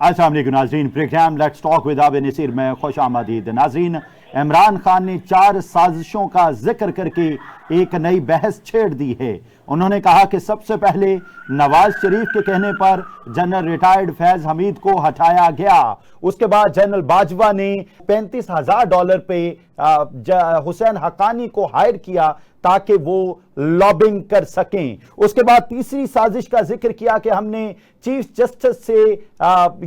अस्सलाम वालेकुम नाज़रीन, programme let's talk with Abid Nasir में खुश आमदीद। नाज़रीन, इमरान खान ने 4 साजिशों का जिक्र करके एक नई बहस छेड़ दी है। उन्होंने कहा कि सबसे पहले नवाज शरीफ के कहने पर जनरल रिटायर्ड फैज हमीद को हटाया गया। उसके बाद जनरल बाजवा ने $35,000 पे हुसैन हक्कानी को हायर किया ताकि वो लॉबिंग कर सकें। उसके बाद तीसरी साजिश का जिक्र किया कि हमने चीफ जस्टिस से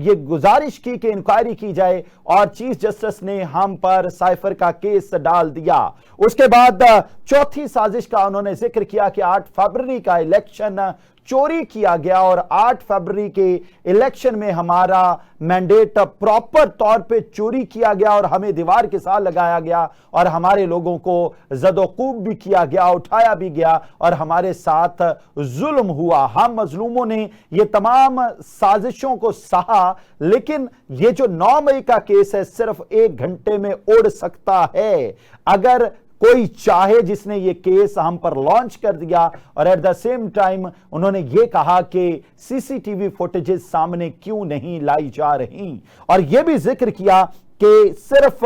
ये गुजारिश की कि इंक्वायरी की जाए और चीफ जस्टिस ने हम पर साइफर का केस डाल दिया। उसके बाद चौथी साजिश का उन्होंने जिक्र किया कि 8 फरवरी का इलेक्शन चोरी किया गया और 8 फरवरी के इलेक्शन में हमारा मैंडेट प्रॉपर तौर पे चोरी किया गया और हमें दीवार के साथ लगाया गया और हमारे लोगों को जदोकूब भी किया गया, उठाया भी गया और हमारे साथ जुल्म हुआ। हम मजलूमों ने ये तमाम साजिशों को सहा, लेकिन ये जो 9 मई का केस है सिर्फ 1 घंटे में उड़ सकता है अगर कोई चाहे, जिसने ये केस हम पर लॉन्च कर दिया। और एट द सेम टाइम उन्होंने ये कहा कि सीसीटीवी फुटेजेस सामने क्यों नहीं लाई जा रही और यह भी जिक्र किया कि सिर्फ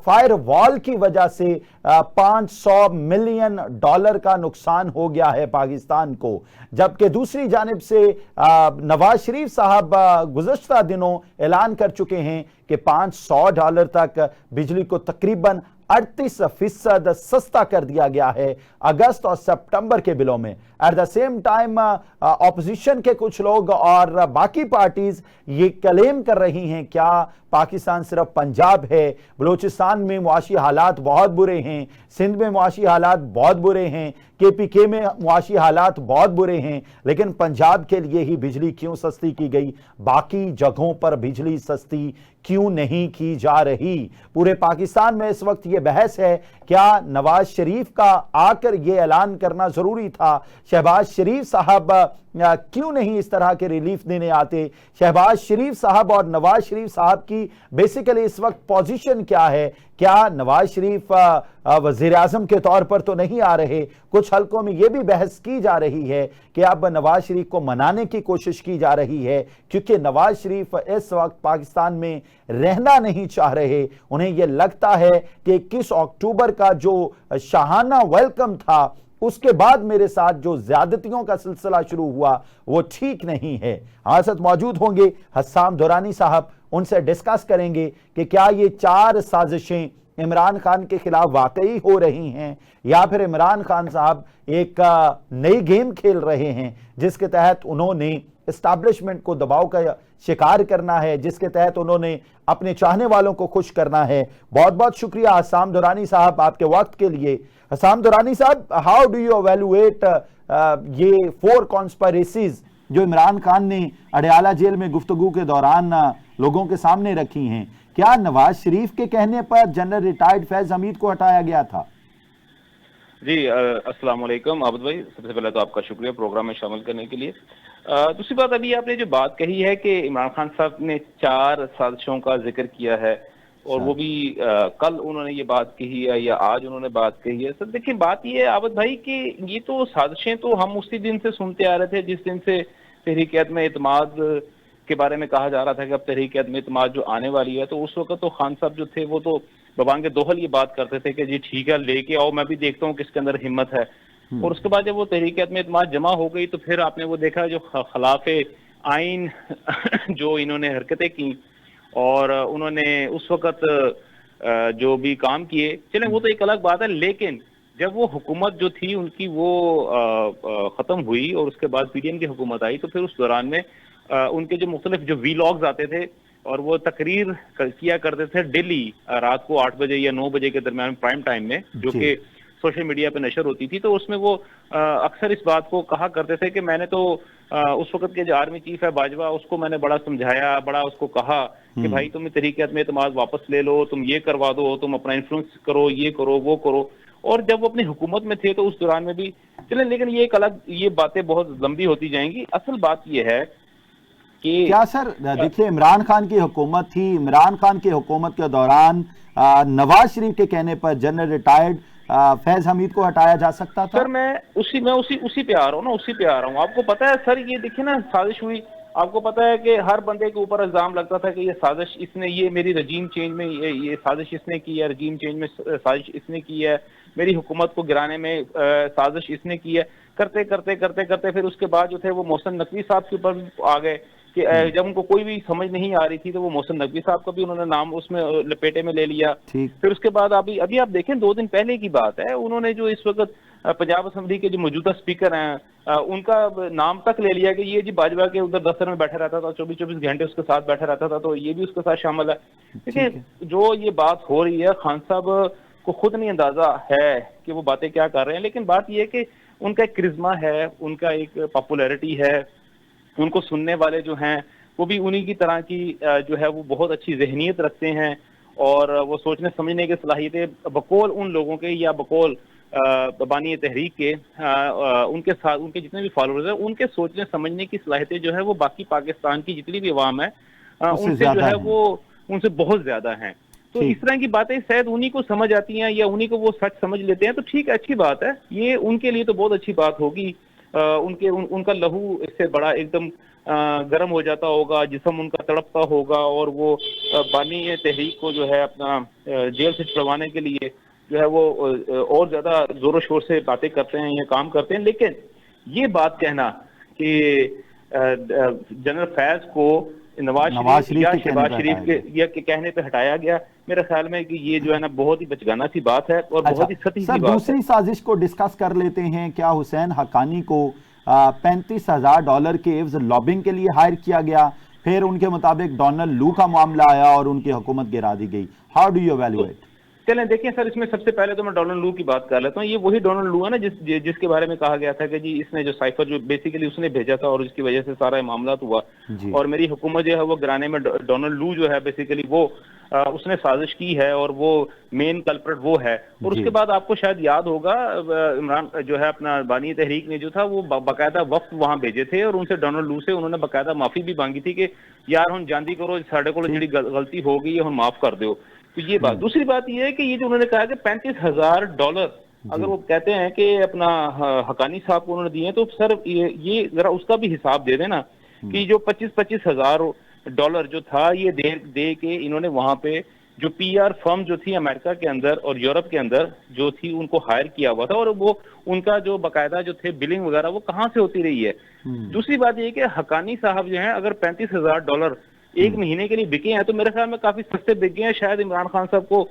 फायर वॉल की वजह से $500 मिलियन का नुकसान हो गया है पाकिस्तान को। जबकि दूसरी जानिब से नवाज शरीफ साहब गुज़श्ता दिनों ऐलान कर चुके हैं कि $500 तक बिजली को तकरीबन 38% सस्ता कर दिया गया है अगस्त और सितंबर के बिलों में। At the same time opposition के कुछ लोग और बाकी पार्टीज ये क्लेम कर रही हैं क्या पाकिस्तान सिर्फ पंजाब है, बलूचिस्तान में मुआशी हालात बहुत बुरे हैं, सिंध में मुआशी हालात बहुत बुरे हैं, KPK में मुआशी हालात बहुत बुरे हैं, लेकिन पंजाब के लिए ही बिजली क्यों सस्ती की गई, बाकी जगहों पर बिजली सस्ती क्यों नहीं की जा रही। पूरे पाकिस्तान में इस वक्त यह बहस है क्या नवाज शरीफ का आकर यह ऐलान करना जरूरी था, शहबाज शरीफ साहब क्यों नहीं इस तरह के रिलीफ देने आते, शहबाज शरीफ साहब और नवाज शरीफ साहब की बेसिकली इस वक्त पोजीशन क्या है, क्या नवाज शरीफ वजीर आजम के तौर पर तो नहीं आ रहे। कुछ हलकों में यह भी बहस की जा रही है कि अब नवाज शरीफ को मनाने की कोशिश की जा रही है क्योंकि नवाज शरीफ इस वक्त पाकिस्तान में रहना नहीं चाह रहे। उन्हें यह लगता है कि 21 अक्टूबर का जो शाहाना वेलकम था उसके बाद मेरे साथ जो ज्यादतियों का सिलसिला शुरू हुआ वो ठीक नहीं है। हमारे साथ मौजूद होंगे हस्साम दुरानी साहब, उनसे डिस्कस करेंगे कि क्या ये 4 साजिशें इमरान खान के खिलाफ वाकई हो रही हैं या फिर इमरान खान साहब एक नई गेम खेल रहे हैं जिसके तहत उन्होंने एस्टैब्लिशमेंट को दबाव का शिकार करना है, जिसके तहत उन्होंने अपने चाहने वालों को खुश करना है। बहुत बहुत शुक्रिया हस्साम दुरानी साहब आपके वक्त के लिए। हस्साम दुरानी साहब, हाउ डू यू एवेलुएट ये 4 कॉन्स्पिरेसीज जो इमरान खान ने अडयाला जेल में गुफ्तगू के दौरान लोगों के सामने रखी हैं? क्या नवाज शरीफ के कहने पर जनरल रिटायर्ड फैज हमीद को हटाया गया था? जी अस्सलाम वालेकुम आबिद भाई, सबसे पहले तो आपका शुक्रिया प्रोग्राम में शामिल करने के लिए। दूसरी बात, अभी आपने जो बात कही है कि इमरान खान साहब ने 4 साजिशों का जिक्र किया है और वो भी कल उन्होंने ये बात कही है या आज उन्होंने बात कही है। सर देखिए, बात ये है आबिद भाई कि ये तो साजिशें तो हम उसी दिन से सुनते आ रहे थे जिस दिन से तहरीक-ए-इत्माद के बारे में कहा जा रहा था कि अब तहरीक-ए-इत्माद जो आने वाली है। तो उस वक्त तो खान साहब जो थे वो तो बबांग दोहल ये बात करते थे कि जी ठीक है लेके आओ, मैं भी देखता हूँ किसके अंदर हिम्मत है। और उसके बाद जब वो तहरीक-ए-इत्माद जमा हो गई तो फिर आपने वो देखा जो खिलाफ आइन जो इन्होंने हरकतें की और उन्होंने उस वक्त जो भी काम किए, चले वो तो एक अलग बात है, लेकिन जब वो हुकूमत जो थी उनकी वो खत्म हुई और उसके बाद PDM की हुकूमत आई तो फिर उस दौरान में उनके जो मुख्तलिफ जो वीलॉग्स आते थे और वो तकरीर किया करते थे डेली रात को 8 बजे या 9 बजे के दरमियान प्राइम टाइम में, जो कि सोशल मीडिया पे नशर होती थी। तो उसमें वो अक्सर इस बात को कहा करते थे कि मैंने तो उस वक्त के जो आर्मी चीफ है बाजवा, उसको मैंने बड़ा समझाया, बड़ा उसको कहा कि भाई तुम तहरीक-ए-इत्माद वापस ले लो, तुम ये करवा दो, तुम अपना इन्फ्लुएंस करो, ये करो वो करो। और जब वो अपनी हुकूमत में थे तो उस दौरान में भी चले, लेकिन ये एक अलग, ये बातें बहुत लंबी होती जाएंगी। असल बात ये है कि क्या सर देखिए, इमरान खान की हुकूमत थी, इमरान खान की हुकूमत के दौरान नवाज शरीफ के कहने पर जनरल रिटायर्ड फैज हमीद को हटाया जा सकता था। सर मैं उसी पे आ रहा हूँ ना, उसी पे आ रहा हूँ। आपको पता है सर, ये देखिए ना, साजिश हुई आपको पता है कि हर बंदे के ऊपर इल्जाम लगता था कि ये साजिश इसने, ये मेरी रजीम चेंज में ये साजिश इसने की है, रजीम चेंज में साजिश इसने की है, मेरी हुकूमत को गिराने में साजिश इसने की है। करते करते करते करते फिर उसके बाद जो थे वो मोहसिन नकवी साहब के ऊपर आ गए कि जब उनको कोई भी समझ नहीं आ रही थी तो वो मोहसिन नकवी साहब का भी उन्होंने नाम उसमें लपेटे में ले लिया। फिर उसके बाद अभी आप देखें 2 दिन पहले की बात है, उन्होंने जो इस वक्त पंजाब असेंबली के जो मौजूदा स्पीकर हैं उनका नाम तक ले लिया कि ये जी बाजवा के उधर दफ्तर में बैठा रहता था, 24-24 घंटे उसके साथ बैठा रहता था, तो ये भी उसके साथ शामिल है। देखिए जो ये बात हो रही है, खान साहब को खुद नहीं अंदाजा है कि वो बातें क्या कर रहे हैं, लेकिन बात यह है कि उनका एक क्रिज्मा है, उनका एक पॉपुलैरिटी है, उनको सुनने वाले जो हैं वो भी उन्हीं की तरह की जो है वो बहुत अच्छी जहनियत रखते हैं और वो सोचने समझने की सलाहियतें बकौल उन लोगों के या बकौल बानी तहरीक के उनके साथ उनके जितने भी फॉलोअर्स हैं उनके सोचने समझने की सलाहियतें जो है वो बाकी पाकिस्तान की जितनी भी अवाम है उनसे जो है वो उनसे बहुत ज्यादा हैं। तो इस तरह की बातें शायद उन्हीं को समझ आती हैं या उन्हीं को वो सच समझ लेते हैं, तो ठीक है, अच्छी बात है, ये उनके लिए तो बहुत अच्छी बात होगी। उनका लहू इससे बड़ा एकदम गर्म हो जाता होगा, जिस्म उनका तड़पता होगा और वो बानी तहरीक को जो है अपना जेल से छुड़वाने के लिए जो है वो और ज्यादा जोरों शोर से बातें करते हैं या काम करते हैं। लेकिन ये बात कहना कि जनरल फैज को नवाज शरीफ या शहबाज शरीफ के कहने पे हटाया गया, मेरे ख्याल में कि ये जो है ना बहुत ही बचगाना सी बात है और बहुत ही सती सी बात है। दूसरी साजिश को डिस्कस कर लेते हैं। क्या हुसैन हक्कानी को $35,000 के एवज लॉबिंग के लिए हायर किया गया, फिर उनके मुताबिक डोनाल्ड लू का मामला आया और उनकी हुकूमत गिरा दी गई? How do you evaluate? चलें देखिए सर, इसमें सबसे पहले तो मैं डोनाल्ड लू की बात कर लेता हूँ। ये वही डोनाल्ड लू है ना जिसके बारे में कहा गया था कि जी इसने जो साइफर जो बेसिकली उसने भेजा था और उसकी वजह से सारा मामला हुआ और मेरी हुकूमत जो है वो गिराने में डोनाल्ड लू जो है बेसिकली वो उसने साजिश की है और वो मेन कल्प्रिट वो है। और उसके बाद आपको शायद याद होगा इमरान जो है अपना बानी तहरीक ने जो था वो बाकायदा वक्त वहां भेजे थे और उनसे डोनाल्ड लू से उन्होंने बाकायदा माफी भी मांगी थी कि यार हम जानती करो साढ़े को जी गलती हो गई है, हम माफ कर दो। तो ये बात। दूसरी बात ये है कि ये जो उन्होंने कहा कि $35,000 अगर वो कहते हैं कि अपना हकानी साहब को उन्होंने दिए तो सर ये जरा उसका भी हिसाब दे देना कि जो $25,000 जो था ये दे के इन्होंने वहां पे जो PR फर्म जो थी अमेरिका के अंदर और यूरोप के अंदर जो थी उनको हायर किया हुआ था और वो उनका जो बाकायदा जो थे बिलिंग वगैरह वो कहाँ से होती रही है। दूसरी बात ये कि हकानी साहब जो है अगर $35,000 एक महीने के लिए बिके हैं तो मेरे ख्याल में काफी सस्ते बिक गए हैं। शायद इमरान खान साहब को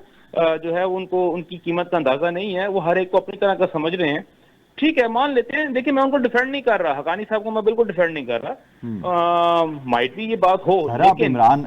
जो है उनको उनकी कीमत का अंदाजा नहीं है, वो हर एक को अपनी तरह का समझ रहे हैं। ठीक है, मान लेते हैं। देखिए मैं उनको डिफेंड नहीं कर रहा, हकानी साहब को मैं बिल्कुल डिफेंड नहीं कर रहा, माइट भी ये बात हो, लेकिन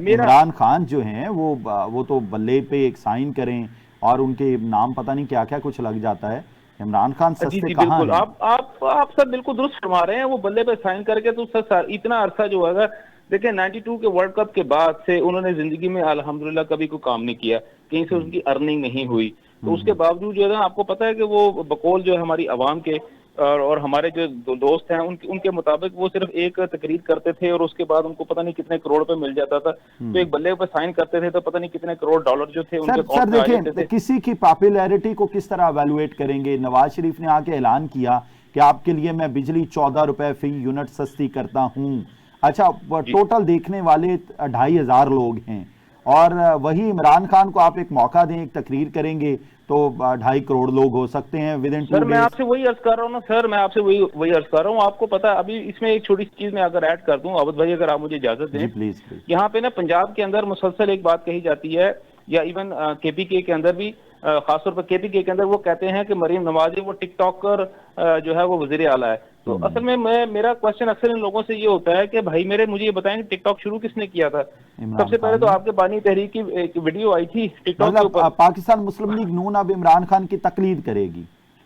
इमरान खान जो हैं वो तो बल्ले पे एक साइन करें और उनके नाम पता नहीं क्या क्या कुछ लग जाता है। इमरान खान सस्ते कहाँ हैं? आप सब बिल्कुल दुरुस्त फरमा रहे हैं। वो बल्ले पे साइन करके तो सर इतना अरसा जो है देखिए 92 के वर्ल्ड कप के बाद से उन्होंने जिंदगी में अल्हम्दुलिल्लाह कभी कोई काम नहीं किया, कहीं से उनकी अर्निंग नहीं हुई, तो उसके बावजूद जो है ना आपको पता है कि वो बकौल जो है हमारी आवाम के और हमारे जो दोस्त हैं उनके मुताबिक वो सिर्फ एक तकरीर करते थे और उसके बाद उनको पता नहीं कितने करोड़ पे मिल जाता था। तो एक बल्ले पे साइन करते थे तो पता नहीं कितने करोड़ डॉलर जो थे उनके अकाउंट में आ जाते थे। किसी की पॉपुलैरिटी को किस तरह एवेल्युएट करेंगे? नवाज शरीफ ने आके ऐलान किया कि आपके लिए मैं बिजली 14 रुपए फी यूनिट सस्ती करता हूँ। अच्छा, टोटल देखने वाले 2,500 लोग हैं और वही इमरान खान को आप एक मौका दें, एक तकरीर करेंगे तो 2.5 करोड़ लोग हो सकते हैं विद इन 2 सर मैं आपसे वही अर्ज कर रहा हूँ ना सर, मैं आपसे वही अर्ज कर रहा हूँ। आपको पता है अभी इसमें एक छोटी सी चीज मैं अगर ऐड कर दूं अवध भाई, अगर आप मुझे इजाजत दें प्लीज। यहाँ पे ना पंजाब के अंदर मुसलसल एक बात कही जाती है या इवन KPK के अंदर भी खासतौर पर KPK के अंदर वो कहते हैं कि मरीम नवाज वो टिकटॉकर जो है वो वजीर आला है। तो असल में मेरा क्वेश्चन अक्सर इन लोगों से ये होता है कि भाई मुझे ये बताएं कि टिकटॉक शुरू किसने किया था? सबसे पहले तो आपके बानी तहरीक की एक वीडियो आई थी टिकटॉक के ऊपर। पाकिस्तान मुस्लिम लीग नून अब इमरान खान की तकलीद करेगी?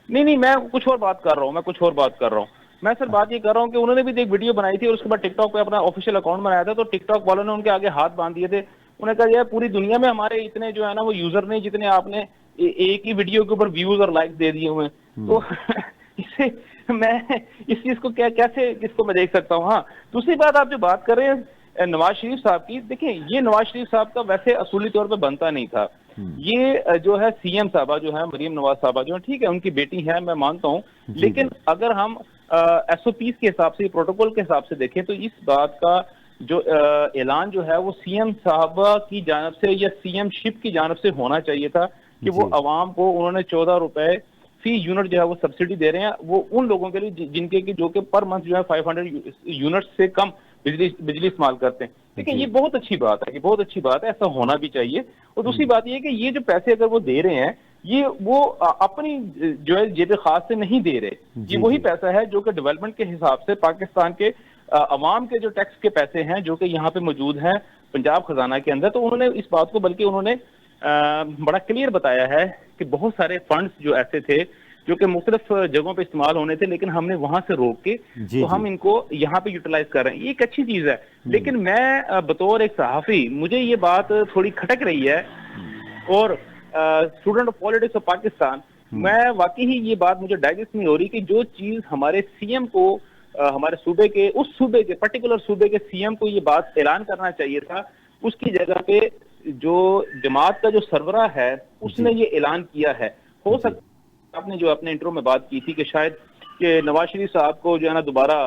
नहीं, मैं कुछ और बात कर रहा हूँ। मैं सर बात ये कर रहा हूँ कि उन्होंने भी एक वीडियो बनाई थी और उसके बाद टिकटॉक पे अपना ऑफिशियल अकाउंट बनाया था, तो टिकटॉक वालों ने उनके आगे हाथ बांध दिए थे। उन्होंने कहा यार पूरी दुनिया में हमारे इतने जो है ना वो यूजर नहीं जितने आपने एक ही वीडियो के ऊपर व्यूज और लाइक्स दे दिए हुए। तो इससे मैं इस चीज को कैसे किसको मैं देख सकता हूँ। हाँ, दूसरी बात आप जो बात कर रहे हैं नवाज शरीफ साहब की, देखिए ये नवाज शरीफ साहब का वैसे असूली तौर पे बनता नहीं था। ये जो है CM साहबा जो है मरीम नवाज साहबा जो है, ठीक है उनकी बेटी है, मैं मानता हूँ, लेकिन अगर हम SOPs के हिसाब से, प्रोटोकॉल के हिसाब से देखें तो इस बात का जो ऐलान जो है वो सीएम साहबा की जानब से या सीएम शिप की जानब से होना चाहिए था कि वो जी। अवाम को उन्होंने 14 रुपए फी यूनिट जो है वो सब्सिडी दे रहे हैं, वो उन लोगों के लिए जिनके की जो कि पर मंथ जो है 500 यूनिट से कम बिजली बिजली इस्तेमाल करते हैं। देखिए जी। ये बहुत अच्छी बात है, ये बहुत अच्छी बात है, ऐसा होना भी चाहिए। और दूसरी बात ये है कि ये जो पैसे अगर वो दे रहे हैं, ये वो अपनी जो है जेब खास से नहीं दे रहे, ये जी। वही जी। पैसा है जो कि डेवलपमेंट के हिसाब से पाकिस्तान के अवाम के जो टैक्स के पैसे हैं जो कि यहाँ पे मौजूद हैं पंजाब खजाना के अंदर। तो उन्होंने इस बात को बल्कि उन्होंने बड़ा क्लियर बताया है कि बहुत सारे फंड्स जो ऐसे थे जो कि मुख्तलिफ जगहों पे इस्तेमाल होने थे, लेकिन हमने वहां से रोक के जी। तो जी। हम इनको यहाँ पे यूटिलाइज कर रहे हैं। ये एक अच्छी चीज है, लेकिन मैं बतौर एक सहाफी मुझे ये बात थोड़ी खटक रही है। और student of politics of Pakistan, मैं वाकई ही ये बात मुझे डाइजेस्ट नहीं हो रही कि जो चीज हमारे सीएम को हमारे सूबे के उस सूबे के पर्टिकुलर सूबे के सीएम को ये बात ऐलान करना चाहिए था, उसकी जगह पे जो जमात का जो सरबरा है उसने ये ऐलान किया है। हो सकता है आपने जो अपने इंट्रो में बात की थी कि शायद कि नवाज शरीफ साहब को जो है ना दोबारा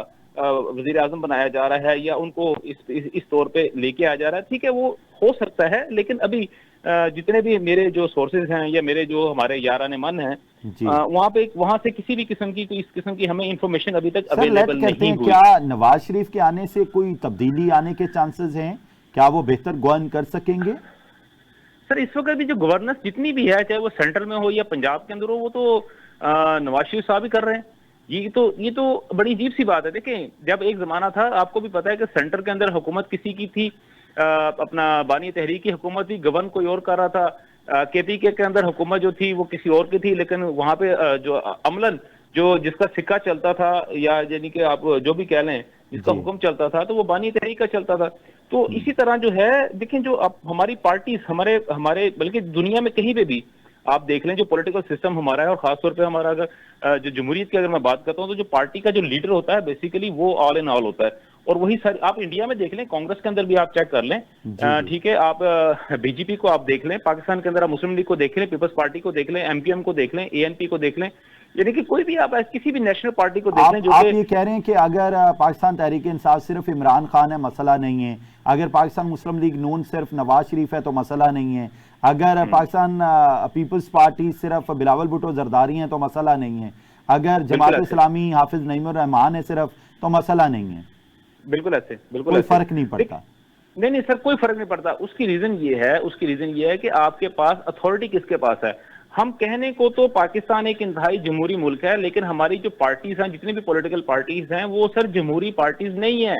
वजीर आजम बनाया जा रहा है या उनको इस तौर पे लेके आ जा रहा है, ठीक है, वो हो सकता है। लेकिन अभी जितने भी मेरे जो सोर्सेज हैं या मेरे जो हमारे याराने मन हैं, वहां से किसी भी किस्म की इस किस्म की हमें इंफॉर्मेशन अभी तक अवेलेबल नहीं हुई। क्या नवाज शरीफ के आने से कोई तब्दीली आने के चांसेस हैं? क्या वो बेहतर गवर्न कर सकेंगे? सर इस वक्त भी जो गवर्नेंस जितनी भी है, चाहे वो सेंट्रल में हो या पंजाब के अंदर हो, वो तो नवाज शरीफ साहब ही कर रहे हैं। ये तो बड़ी अजीब सी बात है। देखें, जब एक जमाना था, आपको भी पता है कि सेंटर के अंदर हुकूमत किसी की थी, अपना बानी तहरीक की हुकूमत थी, गवर्न कोई और कर रहा था। केपीके के अंदर हुकूमत जो थी वो किसी और की थी, लेकिन वहां पे जो अमलन जो जिसका सिक्का चलता था या यानी कि आप जो भी कह लें जिसका हुक्म चलता था, तो वो बानी तहरीक का चलता था। तो इसी तरह जो है, देखें, जो अब हमारी पार्टीज हमारे बल्कि दुनिया में कहीं पे भी आप देख लें, जो पॉलिटिकल सिस्टम हमारा है और खासतौर पे हमारा अगर जो जमहूरियत की अगर मैं बात करता हूँ, तो जो पार्टी का जो लीडर होता है बेसिकली वो ऑल इन ऑल होता है। और वही सारी आप इंडिया में देख लें, कांग्रेस के अंदर भी आप चेक कर लें, ठीक है, आप बीजेपी को आप देख लें, पाकिस्तान के अंदर आप मुस्लिम लीग को देख लें, पीपल्स पार्टी को देख लें, एमपीएम को देख लें, एएनपी को देख लें, यानी कि कोई भी आप किसी भी नेशनल पार्टी को देख लें। जो आप ये कह रहे हैं कि अगर पाकिस्तान तहरीक इंसाफ सिर्फ इमरान खान है मसला नहीं है, अगर पाकिस्तान मुस्लिम लीग नून सिर्फ नवाज शरीफ है तो मसला नहीं है, अगर पाकिस्तान पीपल्स पार्टी सिर्फ बिलावल भुट्टो जरदारी है तो मसला नहीं है, अगर जमात इस्लामी हाफिज नईमुर रहमान है सिर्फ तो मसला नहीं है। बिल्कुल ऐसे, बिल्कुल कोई फर्क नहीं पड़ता। नहीं सर, कोई फर्क नहीं पड़ता। उसकी रीजन ये है कि आपके पास अथॉरिटी किसके पास है। हम कहने को तो पाकिस्तान एक इंतहाई जमहूरी मुल्क है, लेकिन हमारी जो पार्टीज हैं, जितनी भी पॉलिटिकल पार्टीज हैं, वो सर जमहूरी पार्टीज नहीं है।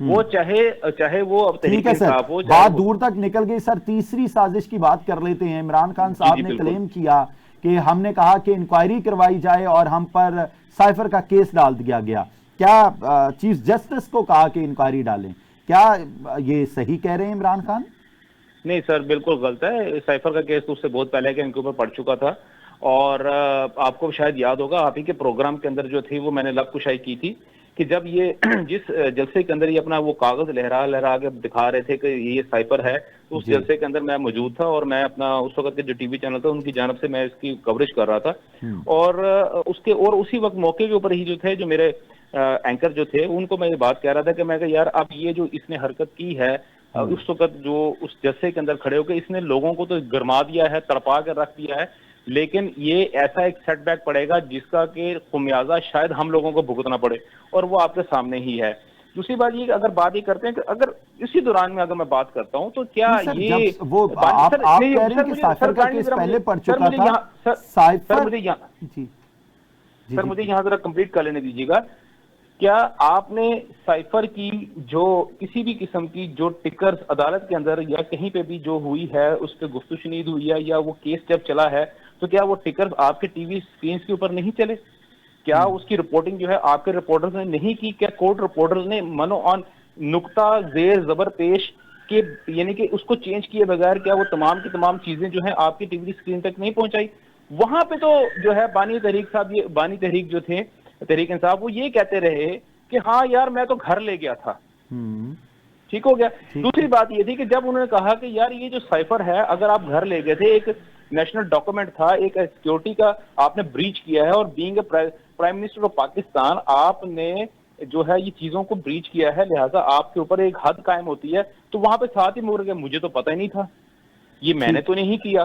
वो चाहे वो अब ठीक है सर, बात दूर तक निकल गई सर। तीसरी साजिश की बात कर लेते हैं। इमरान खान साहब ने क्लेम किया कि हमने कहा कि इंक्वायरी करवाई जाए और हम पर साइफर का केस डाल दिया गया। क्या चीफ जस्टिस को कहा कि इंक्वायरी डालें? क्या ये सही कह रहे हैं इमरान खान? नहीं सर, बिल्कुल गलत है। साइफर का केस तो उससे बहुत पहले के इनके ऊपर पड़ चुका था। और आपको शायद याद होगा, आप ही के प्रोग्राम के अंदर जो थी वो मैंने लबकुशाई की थी कि जब ये जिस जलसे के अंदर ये अपना वो कागज लहरा के दिखा रहे थे कि ये साइफर है, तो उस जलसे के अंदर मैं मौजूद था और मैं अपना उस वक्त के जो टीवी चैनल था उनकी जानब से मैं इसकी कवरेज कर रहा था। और उसी वक्त मौके के ऊपर ही जो थे, जो मेरे एंकर जो थे, उनको मैं ये बात कह रहा था कि मैं यार अब ये जो इसने हरकत की है, उस वक्त जो उस जलसे के अंदर खड़े होकर इसने लोगों को तो गरमा दिया है, तड़पा कर रख दिया है, लेकिन ये ऐसा एक सेटबैक पड़ेगा जिसका कि खुमियाजा शायद हम लोगों को भुगतना पड़े, और वो आपके सामने ही है। दूसरी बात ये, अगर बात ये करते हैं कि अगर इसी दौरान में अगर मैं बात करता हूं तो क्या ये वो आप कह रहे हैं कि साइफर का केस पहले पड़ चुका था। सर मुझे यहाँ जरा कंप्लीट कर लेने दीजिएगा। क्या आपने साइफर की जो किसी भी किस्म की जो टिकर्स अदालत के अंदर या कहीं पे भी जो हुई है उस पर गुफ्तगू शुनीद हुई है या वो केस जब चला है, तो क्या वो टिकर्स आपके टीवी स्क्रीन के ऊपर नहीं चले? क्या उसकी रिपोर्टिंग जो है आपके रिपोर्टर्स ने नहीं की? क्या कोर्ट रिपोर्टर्स ने मनो ऑन नुक्ता जेर जबर पेश के यानी कि उसको चेंज किए बगैर क्या वो तमाम की तमाम चीजें जो है आपकी टीवी स्क्रीन तक नहीं पहुंचाई? वहां पे तो जो है बानी तहरीक जो थे, तहरीक इंसाफ, वो ये कहते रहे कि हाँ यार मैं तो घर ले गया था, ठीक हो गया। दूसरी बात ये थी कि जब उन्होंने कहा कि यार ये जो साइफर है, अगर आप घर ले गए थे, एक नेशनल डॉक्यूमेंट था, एक सिक्योरिटी का आपने ब्रीच किया है, और being prime minister of Pakistan आपने जो है ये चीजों को ब्रीच किया है, लिहाजा आपके ऊपर एक हद कायम होती है। तो वहां पे साथ ही मुड़ गए, मुझे तो पता ही नहीं था, ये मैंने तो नहीं किया।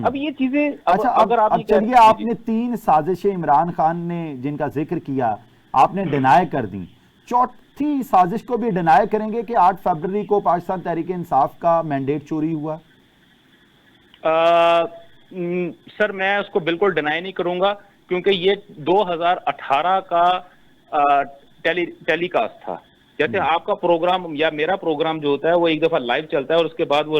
अब ये चीजें अच्छा, अगर आप अब ये चलिए, जी जी आपने 3 साजिशें इमरान खान ने जिनका जिक्र किया आपने डिनाई कर दी, चौथी साजिश को भी डिनाई करेंगे कि 8 फरवरी को पाकिस्तान तहरीक इंसाफ का मैंडेट चोरी हुआ? सर मैं उसको बिल्कुल डिनाई नहीं करूंगा, क्योंकि ये 2018 का टेलीकास्ट था। जैसे आपका प्रोग्राम या मेरा प्रोग्राम जो होता है वो एक दफा लाइव चलता है और उसके बाद वो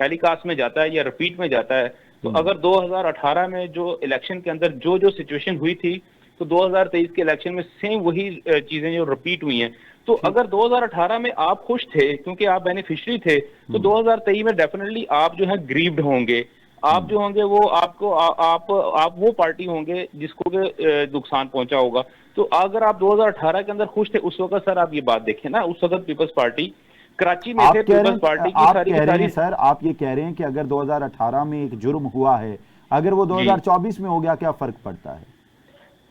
टेलीकास्ट में जाता है या रिपीट में जाता है। तो अगर 2018 में जो इलेक्शन के अंदर जो जो सिचुएशन हुई थी, तो 2023 के इलेक्शन में सेम वही चीजें जो रिपीट हुई हैं। तो अगर 2018 में आप खुश थे क्योंकि आप बेनिफिशियरी थे, तो 2023 में डेफिनेटली आप जो है ग्रीव्ड होंगे। आप जो होंगे वो आपको आप वो पार्टी होंगे जिसको के नुकसान पहुंचा होगा। तो अगर आप 2018 के अंदर खुश थे उस वक्त, सर आप ये बात देखें ना, उस वक्त पीपल्स पार्टी कराची में थे, पीपल्स पार्टी की सारी की सारी। सर आप ये कह रहे हैं कि अगर 2018 में एक जुर्म हुआ है, अगर वो 2024 में हो गया, क्या फर्क पड़ता है?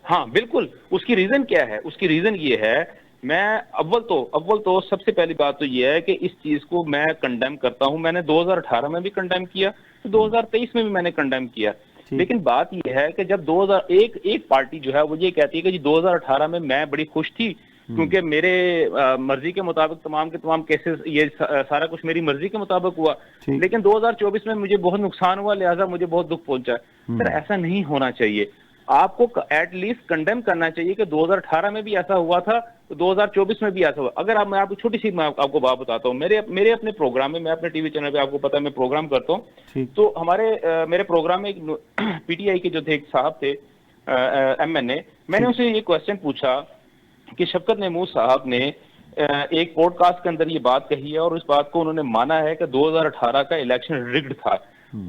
हाँ बिल्कुल, उसकी रीजन क्या है? उसकी रीजन ये है, मैं अव्वल तो सबसे पहली बात तो ये है कि इस चीज को मैं कंडेम करता हूं। मैंने 2018 में भी कंडेम किया, तो 2023 में भी मैंने कंडेम किया। लेकिन बात यह है कि जब 2001 एक पार्टी जो है वो ये कहती है कि जी 2018 में मैं बड़ी खुश थी क्योंकि मेरे मर्जी के मुताबिक तमाम के तमाम केसेस, ये सारा कुछ मेरी मर्जी के मुताबिक हुआ, लेकिन 2024 में मुझे बहुत नुकसान हुआ, लिहाजा मुझे बहुत दुख पहुंचा। सर ऐसा नहीं होना चाहिए। आपको एटलीस्ट कंडेम करना चाहिए कि 2018 में भी ऐसा हुआ था, तो 2024 में भी ऐसा हुआ। अगर मैं आपको छोटी सी आपको बात बताता हूँ, मेरे अपने प्रोग्राम में, मैं अपने टीवी चैनल पे, आपको पता है मैं प्रोग्राम करता हूँ, तो मेरे प्रोग्राम में एक पीटीआई के जो थे एक साहब थे, एमएनए, मैंने उनसे ये क्वेश्चन पूछा कि शफकत महमूद साहब ने एक पॉडकास्ट के अंदर ये बात कही है और इस बात को उन्होंने माना है कि 2018 का इलेक्शन रिग्ड था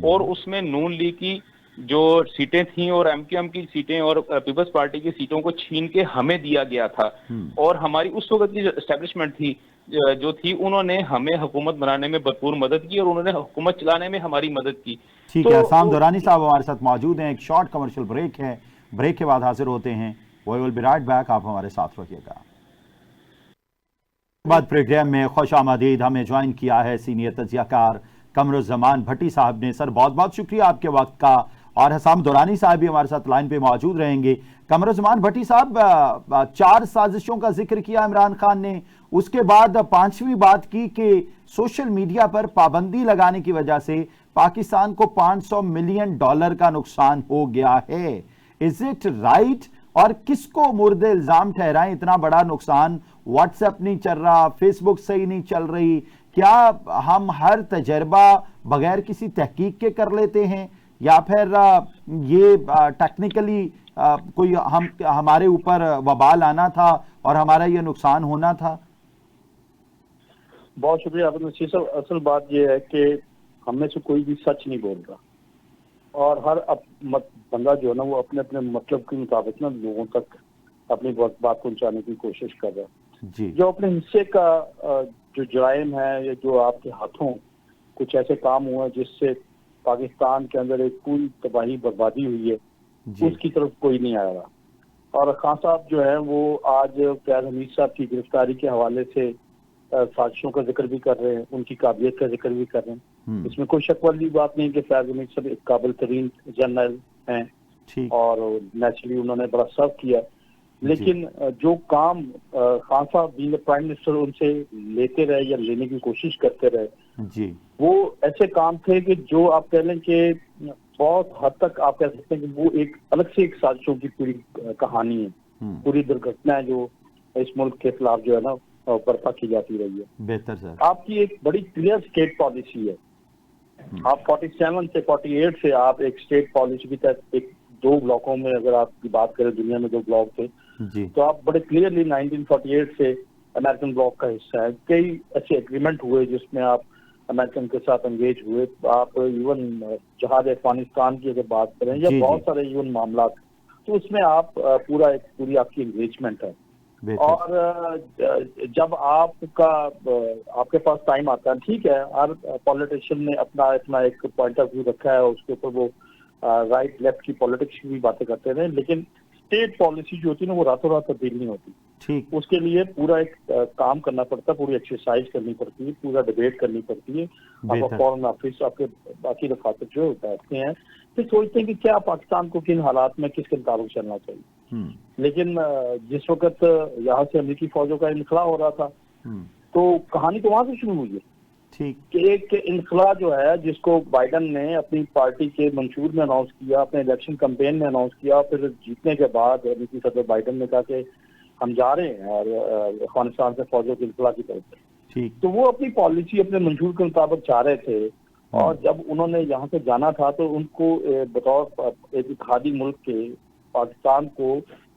और उसमें नून लीग की जो सीटें थी और एमक्यूएम की सीटें और पीपल्स पार्टी की सीटों को छीन के हमें दिया गया था और हमारी उस वक्त की जो एस्टेब्लिशमेंट थी जो थी, उन्होंने हमें हुकूमत बनाने में भरपूर मदद की और उन्होंने हुकूमत चलाने में हमारी मदद की। ठीक है, साम दुरानी साहब हमारे साथ मौजूद हैं। एक शॉर्ट कमर्शियल ब्रेक है, ब्रेक के बाद हाजिर होते हैं। We will be right back, आप हमारे साथ रहिएगा। बाद प्रोग्राम में खुश आमदीद, हमें ज्वाइन किया है सीनियर तजियाकार कमरुज़्ज़मान भट्टी साहब ने। सर बहुत बहुत शुक्रिया आपके वक्त का, और हसाम दुरानी साहब भी हमारे साथ लाइन पे मौजूद रहेंगे। कमरुज़्ज़मान भट्टी साहब, 4 साजिशों का जिक्र किया इमरान खान ने, उसके बाद 5वीं बात की कि सोशल मीडिया पर पाबंदी लगाने की वजह से पाकिस्तान को $500 मिलियन का नुकसान हो गया है। Is it right? और किसको मुर्द इल्जाम ठहराएं? इतना बड़ा नुकसान, व्हाट्सएप नहीं चल रहा, फेसबुक सही नहीं चल रही, क्या हम हर तजर्बा बगैर किसी तहकीक के कर लेते हैं, या फिर ये टेक्निकली कोई हमारे ऊपर वबाल आना था और हमारा ये नुकसान होना था? बहुत शुक्रिया आपने नसीर साहब। असल बात यह है कि हम में से कोई भी सच नहीं बोल रहा और हर बंदा जो है ना वो अपने अपने मतलब के मुताबिक ना लोगों तक अपनी बात पहुंचाने की कोशिश कर रहा है जी। जो अपने हिस्से का जो जुराइम है या जो आपके हाथों कुछ ऐसे काम हुए हैं जिससे पाकिस्तान के अंदर एक पूरी तबाही बर्बादी हुई है, उसकी तरफ कोई नहीं आ रहा। और खान साहब जो है वो आज फैज हमीद साहब की गिरफ्तारी के हवाले से साजिशों का जिक्र भी कर रहे हैं, उनकी काबिलियत का जिक्र भी कर रहे हैं। इसमें कोई शक वाली बात नहीं कि फैज हमीद साहब एक काबिल तरीन जनरल हैं और नेचुरली उन्होंने बड़ा सर्व किया। लेकिन जो काम खान साहब बीइंग प्राइम मिनिस्टर उनसे लेते रहे या लेने की कोशिश करते रहे जी, वो ऐसे काम थे कि जो आप कह लें कि बहुत हद तक आप कह सकते हैं कि वो एक अलग से एक साजिशों की पूरी कहानी है, पूरी दुर्घटना है जो इस मुल्क के खिलाफ जो है ना बर्पा की जाती रही है। बेहतर सर, आपकी एक बड़ी क्लियर स्टेट पॉलिसी है। आप 47 से 48 से आप एक स्टेट पॉलिसी के तहत एक 2 ब्लॉकों में, अगर आपकी बात करें दुनिया में 2 ब्लॉक थे जी, तो आप बड़े क्लियरली 1948 से अमेरिकन ब्लॉक का हिस्सा है। कई ऐसे एग्रीमेंट हुए जिसमें आप अमेरिकन के साथ एंगेज हुए। आप इवन जहाज अफगानिस्तान की अगर बात करें या बहुत सारे इवन मामला, तो उसमें आप पूरी आपकी एंगेजमेंट है। और जब आपके पास टाइम आता है, ठीक है, हर पॉलिटिशियन ने अपना एक पॉइंट ऑफ व्यू रखा है, उसके ऊपर वो राइट लेफ्ट की पॉलिटिक्स की भी बातें करते रहे, लेकिन स्टेट पॉलिसी जो होती है ना वो रातों रात तब्दील नहीं होती। ठीक। उसके लिए पूरा एक काम करना पड़ता है, पूरी एक्सरसाइज करनी पड़ती है, पूरा डिबेट करनी पड़ती है। आपका फॉरेन ऑफिस, आपके बाकी दफातर जो बैठते हैं, फिर सोचते हैं कि क्या पाकिस्तान को किन हालात में किसके मुताबिक चलना चाहिए। लेकिन जिस वक्त यहाँ से अमेरिकी फौजों का इनखला हो रहा था, तो कहानी तो वहां से शुरू हुई है। ठीक। कि एक इनखला जो है, जिसको बाइडन ने अपनी पार्टी के मंशूर में अनाउंस किया, अपने इलेक्शन कैंपेन में अनाउंस किया, फिर जीतने के बाद अमेरिकी सदर बाइडन ने कहा कि हम जा रहे हैं और अफगानिस्तान से फौजों की इनखला की तरफ। ठीक। तो वो अपनी पॉलिसी अपने मंशूर के मुताबिक जा रहे थे, और जब उन्होंने यहाँ से जाना था तो उनको बतौर एक इत्तेहादी मुल्क के पाकिस्तान को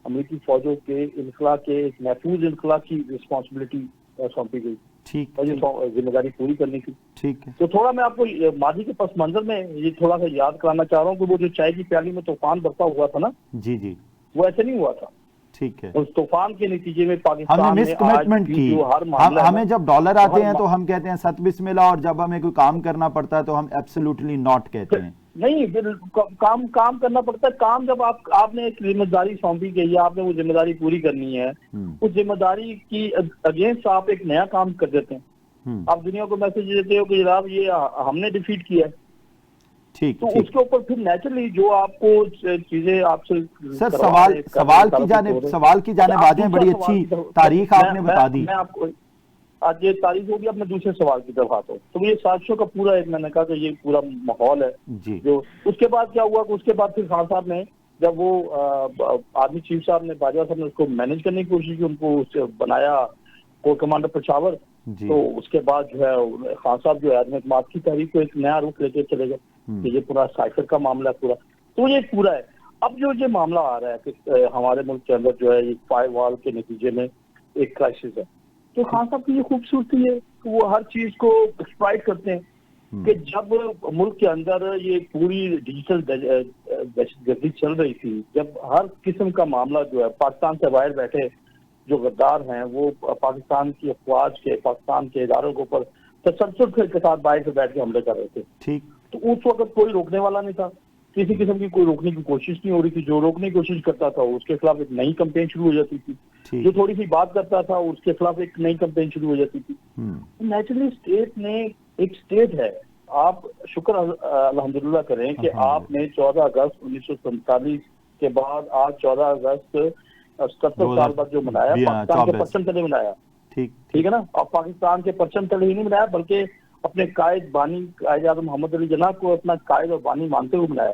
अमेरिकी फौजों के इनखला के एक महफूज इनखला की रिस्पॉन्सिबिलिटी सौंपी गई। ठीक। और ये जिम्मेदारी पूरी करनी थी। ठीक है। तो थोड़ा मैं आपको माजी के पस मंजर में ये थोड़ा सा याद कराना चाह रहा हूँ कि वो जो चाय की प्याली में तूफान बरपा हुआ था ना, जी जी, वो ऐसे नहीं हुआ था। ठीक है। उस तूफान के नतीजे में पाकिस्तान हमने मिस कमिटमेंट की। हमें जब डॉलर आते हैं तो हम कहते हैं सत बिस्मिल्लाह, और जब हमें कोई काम करना पड़ता है तो हम एब्सोल्युटली नॉट कहते हैं। नहीं, फिर काम करना पड़ता है। काम जब आपने एक जिम्मेदारी सौंपी गई है, आपने वो जिम्मेदारी पूरी करनी है, उस जिम्मेदारी की अगेंस्ट आप एक नया काम कर देते हैं। आप दुनिया को मैसेज देते हो कि जनाब ये हमने डिफीट किया है। ठीक। तो उसके ऊपर फिर नेचुरली जो आपको चीजें आपसे सर सवाल की जानिब आते हैं। बड़ी अच्छी तारीख आपने बता दी। मैं आपको आज ये तारीख होगी, अब मैं दूसरे सवाल की तरफ आता हूँ। तो ये साजिशों का पूरा एक, मैंने कहा कि ये पूरा माहौल है जी। जो उसके बाद क्या हुआ कि उसके बाद फिर खान साहब ने, जब वो आर्मी चीफ साहब ने, बाजवा साहब ने उसको मैनेज करने की कोशिश की, उनको बनाया कोर कमांडर पेशावर। तो उसके बाद जो है खान साहब जो है आत्म की तहरीक को एक नया रूप लेके चले गए कि ये पूरा साइफर का मामला पूरा। तो ये पूरा है। अब जो ये मामला आ रहा है कि हमारे मुल्क के अंदर जो है ये फायर वॉल के नतीजे में एक क्राइसिस है, तो खान साहब की ये खूबसूरती है कि वो हर चीज को एक्सप्लॉइट करते हैं कि जब मुल्क के अंदर ये पूरी डिजिटल दहशतगर्दी चल रही थी, जब हर किस्म का मामला जो है पाकिस्तान से बाहर बैठे जो गद्दार हैं वो पाकिस्तान की अफवाज के, पाकिस्तान के इदारों के ऊपर तसल्सल के साथ बाहर से बैठ के हमले कर रहे थे। ठीक। तो उस वक्त कोई रोकने वाला नहीं था, किसी किस्म की कोई रोकने की कोशिश नहीं हो रही थी। जो रोकने की कोशिश करता था उसके खिलाफ एक नई कैंपेन शुरू हो जाती थी। जो थोड़ी सी बात करता था उसके खिलाफ एक नई कैंपेन शुरू हो जाती थी। नेचुरली स्टेट ने, एक स्टेट है, आप शुक्र अल्हम्दुलिल्लाह करें कि आपने 14 अगस्त 1947 के बाद आज 14 अगस्त 77 साल बाद जो मनाया, पाकिस्तान के परचम तले मनाया। ठीक है ना। और पाकिस्तान के परचम तले ही नहीं मनाया, बल्कि अपने कायद बानी कायद आज़म मोहम्मद अली जिन्ना को अपना कायद और बानी मानते हुए मनाया।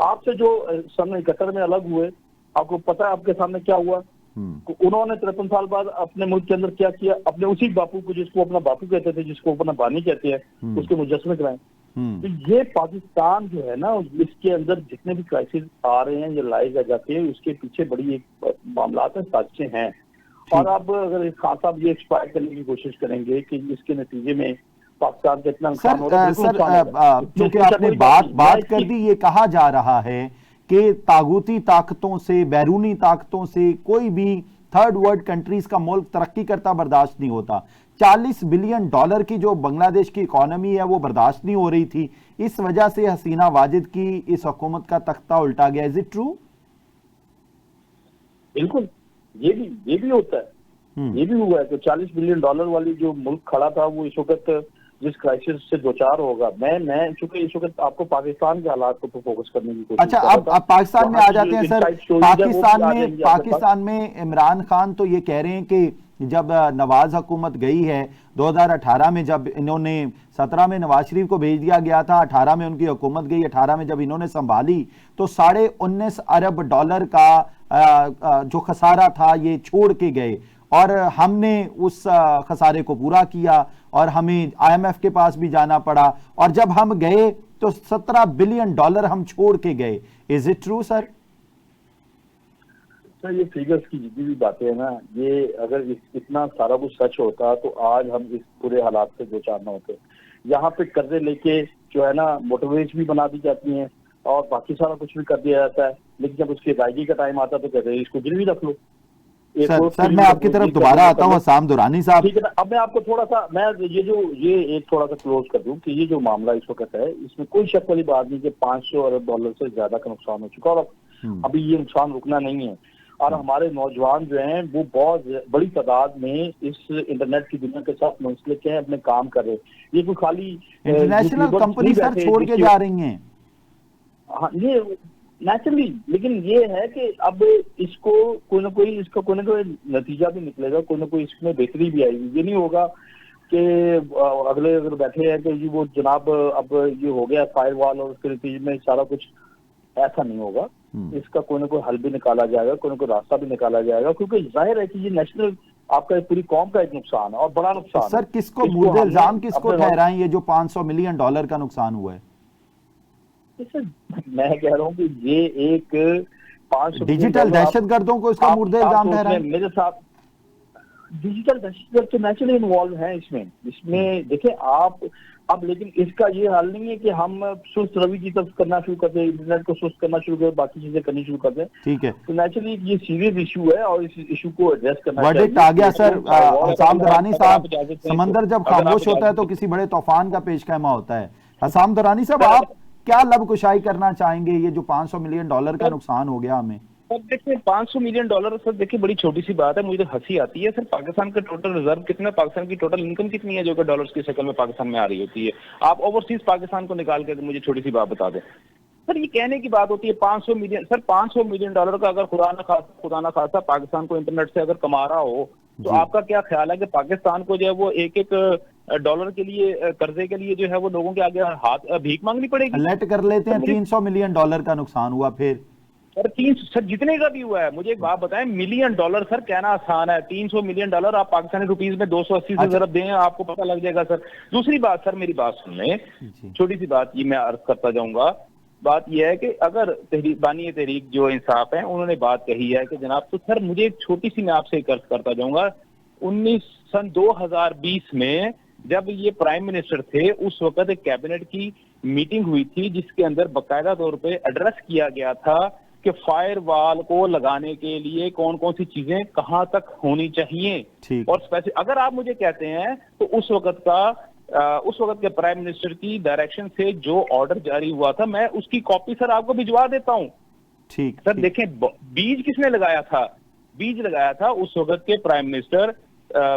आपसे जो सन 71 में अलग हुए, आपको पता है आपके सामने क्या हुआ? उन्होंने 53 साल बाद अपने मुल्क के अंदर क्या किया? अपने उसी बापू को, जिसको अपना बापू कहते थे, जिसको अपना बानी कहते हैं, उसके मुजस्समे कराए। तो ये पाकिस्तान जो है ना, इसके अंदर जितने भी क्राइसिस आ रहे हैं, ये लाए जाते हैं, उसके पीछे बड़ी एक मामला है, साजिशें हैं। और अब अगर खान साहब ये एक्सपायर करने की कोशिश करेंगे कि इसके नतीजे में पाकिस्तान का इतना नुकसान हो रहा है। क्योंकि आपने बात कर दी, ये कहा जा रहा है कि तागूती ताकतों से, बैरूनी ताकतों से कोई भी थर्ड वर्ल्ड कंट्रीज का मुल्क तरक्की करता बर्दाश्त नहीं होता। $40 बिलियन की जो बांग्लादेश की इकोनॉमी है वो बर्दाश्त नहीं हो रही थी। इस वजह से हसीना वाजिद की इस हुकूमत का तख्ता उल्टा गया। Is it true? बिल्कुल, ये भी होता है। ये भी हुआ है कि $40 बिलियन वाली जो मुल्क खड़ा था, वो इस वक्त जिस क्राइसिस से दो चार होगा। मैं चूंकि इस वक्त आपको पाकिस्तान के हालात को फोकस करने की कोशिश। अच्छा, अब पाकिस्तान में आ जाते हैं सर। पाकिस्तान में इमरान खान तो ये कह रहे हैं कि जब नवाज हुकूमत गई है 2018 में, जब इन्होंने 17 में नवाज शरीफ को भेज दिया गया था, 18 में उनकी हुकूमत गई, 18 में जब इन्होंने संभाली तो $19.5 अरब का जो खसारा था ये छोड़ के गए, और हमने उस खसारे को पूरा किया और हमें IMF के पास भी जाना पड़ा, और जब हम गए तो $17 बिलियन हम छोड़ के गए। Is it true sir? Sir, ये फिगर्स की जितनी भी बातें हैं ना, ये अगर इतना सारा कुछ सच होता तो आज हम इस पूरे हालात से दो चार न होते। यहाँ पे कर्जे लेके जो है ना मोटरवेज भी बना दी जाती हैं और बाकी सारा कुछ भी कर दिया जाता है, लेकिन जब उसकी अदायगी का टाइम आता तो कहते हैं इसको गिरवी रख लो। सर मैं आपकी तरफ दोबारा आता हूँ, असाम दुरानी साहब। ठीक है ना। अब मैं आपको थोड़ा सा, मैं ये एक थोड़ा सा क्लोज कर दूं कि ये जो मामला इस वक्त है, इसमें कोई शक वाली बात नहीं कि $500 अरब से ज्यादा का नुकसान हो चुका, और अभी ये नुकसान रुकना नहीं है। और हमारे नौजवान जो हैं वो बहुत बड़ी तादाद में इस इंटरनेट की दुनिया के साथ मुंसलिक हैं, अपने काम कर रहे हैं। ये कोई खाली इंटरनेशनल कंपनी सर छोड़ के जा रही हैं। हाँ, ये नेचुरली, लेकिन ये है कि अब इसको कोई ना कोई इसका कोई ना कोई नतीजा भी निकलेगा, कोई ना कोई इसमें बेहतरी भी आएगी। ये नहीं होगा कि अगले अगर बैठे हैं कि जी वो जनाब अब ये हो गया फायरवॉल और उसके नतीजे में सारा कुछ, ऐसा नहीं होगा। इसका कोई ना कोई हल भी निकाला जाएगा, कोई ना कोई रास्ता भी निकाला जाएगा, क्योंकि जाहिर है कि ये नेशनल आपका पूरी कौम का एक नुकसान है और बड़ा नुकसान है। सर किसको मुद्दे इल्जाम किसको ठहराएं ये जो $500 मिलियन का नुकसान हुआ है? मैं कह रहा हूँ कि ये एक 500 डिजिटल दहशतगर्दों को इसका मुद्दे इल्जाम ठहराएं। मेरे साथ डिजिटल दहशतगर्द तो नेचुरली इन्वॉल्व है इसमें देखिए आप अब, लेकिन इसका ये हाल नहीं है कि हम सुस्त रवि की तरफ करना शुरू कर दें, इंटरनेट को सुस्त करना शुरू करें, बाकी चीजें करनी शुरू कर दें। ठीक है, तो नेचुरली ये सीरियस इशू है और इस इशू को एड्रेस करना चाहिए। वर्डिक्ट आ गया सर। हसाम दरानी साहब, समंदर जब खामोश होता है तो किसी बड़े तूफान का पेशखैमा होता है। हसाम दरानी साहब, आप क्या लबकुशाई करना चाहेंगे? ये जो $500 मिलियन का नुकसान हो गया हमें। सर देखिए $500 मिलियन सर देखिए बड़ी छोटी सी बात है, मुझे तो हंसी आती है। सर पाकिस्तान का टोटल रिजर्व कितना, पाकिस्तान की टोटल इनकम कितनी है जो कि डॉलर्स की शक्ल में पाकिस्तान में आ रही होती है? आप ओवरसीज पाकिस्तान को निकाल के मुझे छोटी सी बात बता दें। सर ये कहने की बात होती है 500 मिलियन, सर $500 मिलियन का अगर खुदा ना खासा पाकिस्तान को इंटरनेट से अगर कमा रहा हो तो आपका क्या ख्याल है कि पाकिस्तान को जो है वो एक डॉलर के लिए, कर्जे के लिए जो है वो लोगों के आगे हाथ भीख मांगनी पड़ेगी? लेट कर लेते हैं $300 मिलियन का नुकसान हुआ, फिर सर जितने का भी हुआ है, मुझे एक बात बताएं, $मिलियन सर कहना आसान है, $300 मिलियन आप पाकिस्तानी रुपीस में 280 से जरा दें, आपको पता लग जाएगा सर। दूसरी बात सर, मेरी बात सुन लें, छोटी सी बात ये मैं अर्ज करता जाऊंगा। बात यह है कि अगर बानी तहरीक जो इंसाफ है उन्होंने बात कही है कि जनाब, तो सर मुझे एक छोटी सी मैं आपसे एक अर्ज करता जाऊंगा, सन 2020 में जब ये प्राइम मिनिस्टर थे उस वक्त एक कैबिनेट की मीटिंग हुई थी जिसके अंदर बाकायदा तौर पे एड्रेस किया गया था कि फायरवॉल को लगाने के लिए कौन कौन सी चीजें कहां तक होनी चाहिए। और स्पेसिफिक अगर आप मुझे कहते हैं तो उस वक्त के प्राइम मिनिस्टर की डायरेक्शन से जो ऑर्डर जारी हुआ था, मैं उसकी कॉपी सर आपको भिजवा देता हूं। ठीक सर देखें, बीज किसने लगाया था? बीज लगाया था उस वक्त के प्राइम मिनिस्टर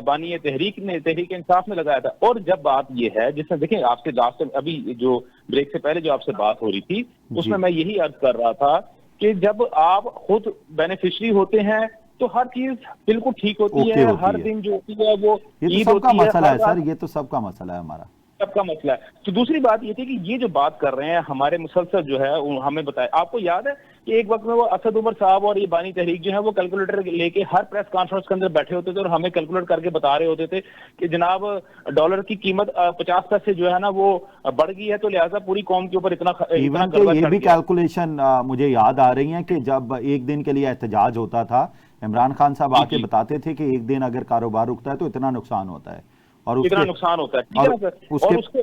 बानी तहरीक इंसाफ ने लगाया था। और जब बात यह है, जिसमें देखें आपसे लास्ट अभी जो ब्रेक से पहले जो आपसे बात हो रही थी उसमें मैं यही अर्ज कर रहा था कि जब आप खुद बेनिफिशियरी होते हैं तो हर चीज बिल्कुल ठीक होती है, हर दिन जो होती है वो ईद होती है। मसला है सर, ये तो सबका मसला है, हमारा सबका मसला है। तो दूसरी बात ये थी कि ये जो बात कर रहे हैं हमारे मुसलसल जो है हमें बताया, आपको याद है कि एक वक्त में वो असद उमर साहब और ये बानी तहरीक जो है वो कैलकुलेटर लेके हर प्रेस कॉन्फ्रेंस के अंदर बैठे होते थे और हमें कैलकुलेट करके बता रहे होते थे कि जनाब डॉलर की कीमत 50 पैसे जो है ना वो बढ़ गई है, तो लिहाजा पूरी कौम के ऊपर इतना ये भी कैलकुलेशन मुझे याद आ रही है कि जब एक दिन के लिए एहतजाज होता था, इमरान खान साहब आके बताते थे कि एक दिन अगर कारोबार रुकता है तो इतना नुकसान होता है और इतना नुकसान होता है। ठीक है सर।